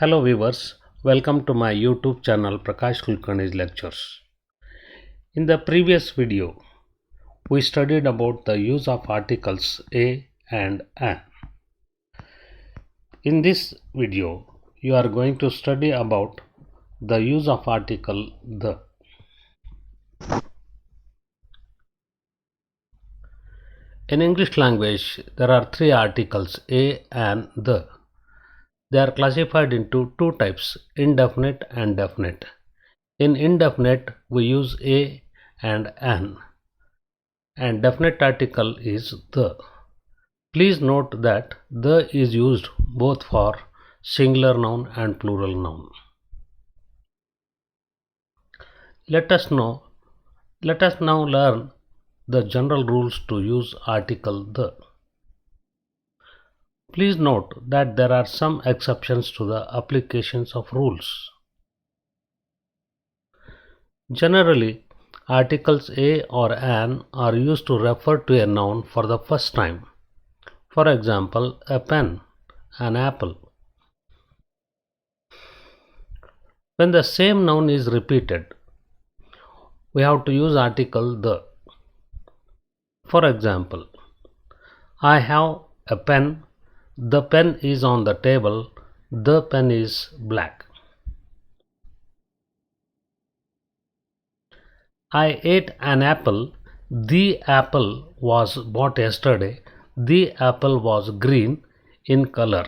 Hello viewers, welcome to my YouTube channel Prakash Kulkarni's Lectures. In the previous video, we studied about the use of articles a and an. In this video, you are going to study about the use of article the. In English language, there are three articles a and the. They are classified into two types, indefinite and definite. In indefinite, we use a and an, and definite article is the. Please note that the is used both for singular noun and plural noun. Let us now learn the general rules to use article the. Please note that there are some exceptions to the applications of rules. Generally, articles a or an are used to refer to a noun for the first time. For example, a pen, an apple. When the same noun is repeated, we have to use article the. For example, I have a pen, the pen is on the table, the pen is black. I ate an apple, the apple was bought yesterday, the apple was green in color.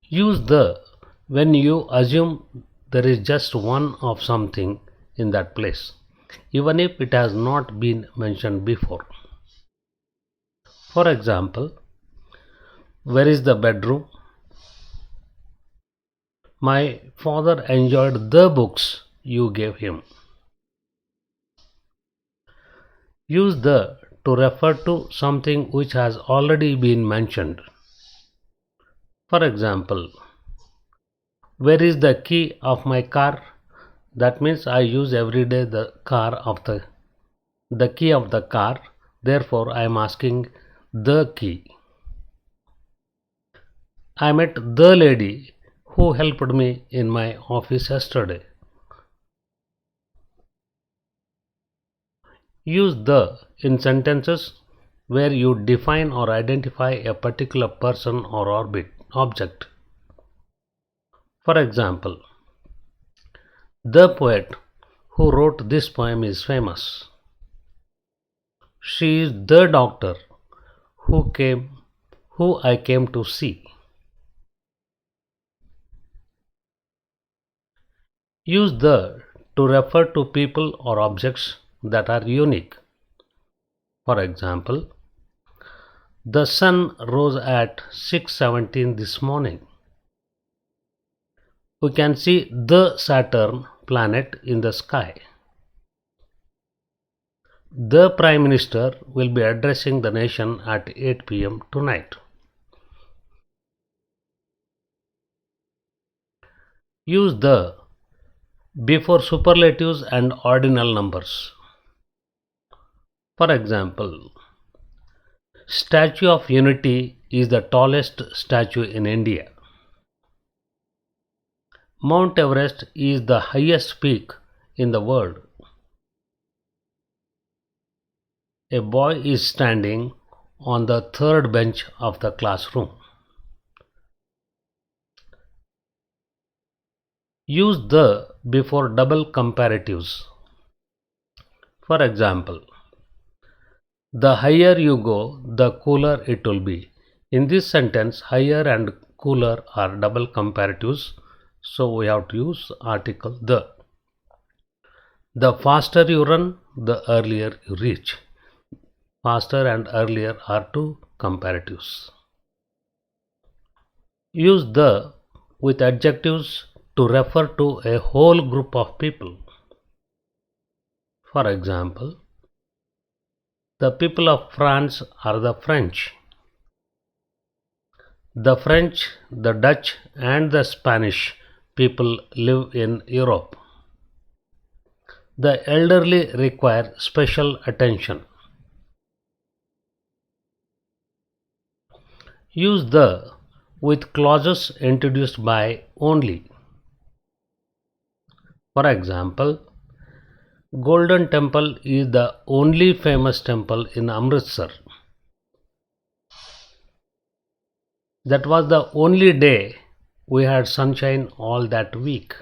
Use the when you assume there is just one of something in that place, even if it has not been mentioned before. For example, where is the bedroom? My father enjoyed the books you gave him. Use the to refer to something which has already been mentioned. For example, where is the key of my car? That means I use every day the key of the car. Therefore, I am asking the key. I met the lady who helped me in my office yesterday. Use the in sentences where you define or identify a particular person or object. For example, the poet who wrote this poem is famous. She is the doctor who I came to see. Use the to refer to people or objects that are unique. For example, the sun rose at 6:17 this morning. We can see the Saturn planet in the sky. The Prime Minister will be addressing the nation at 8 p.m. tonight. Use the before superlatives and ordinal numbers. For example, Statue of Unity is the tallest statue in India. Mount Everest is the highest peak in the world. A boy is standing on the third bench of the classroom. Use the before double comparatives. For example, the higher you go, the cooler it will be. In this sentence, higher and cooler are double comparatives, so we have to use article the. The faster you run, the earlier you reach. Faster and earlier are two comparatives. Use the with adjectives to refer to a whole group of people. For example, the people of France are the French. The French, the Dutch, and the Spanish people live in Europe. The elderly require special attention. Use the with clauses introduced by only. For example, Golden Temple is the only famous temple in Amritsar. That was the only day we had sunshine all that week.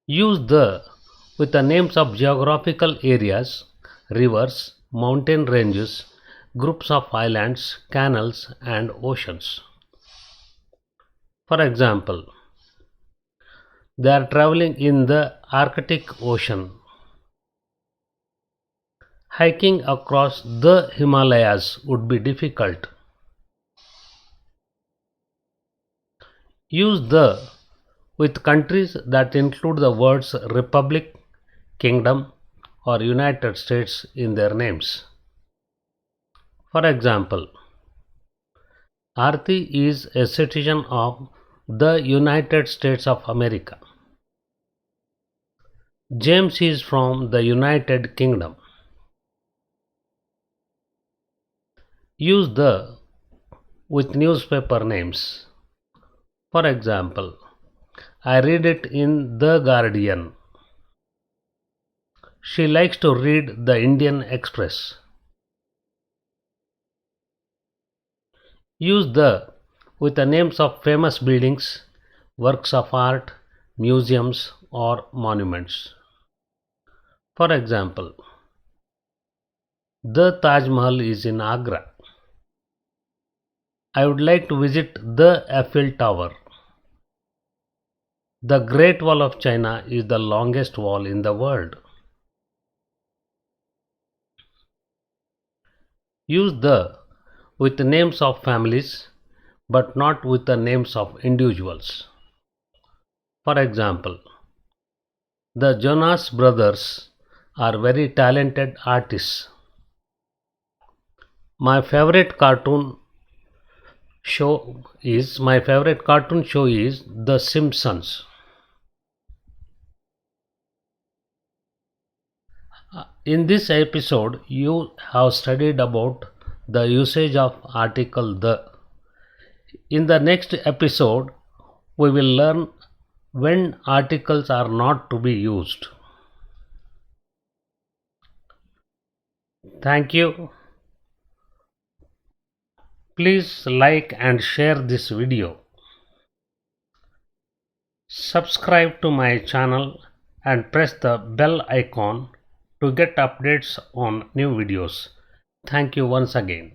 Use the with the names of geographical areas, rivers, mountain ranges, groups of islands, canals, and oceans. For example, they are traveling in the Arctic Ocean. Hiking across the Himalayas would be difficult. Use the with countries that include the words Republic, Kingdom, or United States in their names. For example, Aarti is a citizen of the United States of America. James is from the United Kingdom. Use the with newspaper names. For example, I read it in The Guardian. She likes to read the Indian Express. Use the with the names of famous buildings, works of art, museums, or monuments. For example, the Taj Mahal is in Agra. I would like to visit the Eiffel Tower. The Great Wall of China is the longest wall in the world. Use the with the names of families but not with the names of individuals. For example, the Jonas Brothers are very talented artists. My favorite cartoon show is The Simpsons. In this episode, you have studied about the usage of article the. In the next episode, we will learn when articles are not to be used. Thank you. Please like and share this video. Subscribe to my channel and press the bell icon to get updates on new videos. Thank you once again.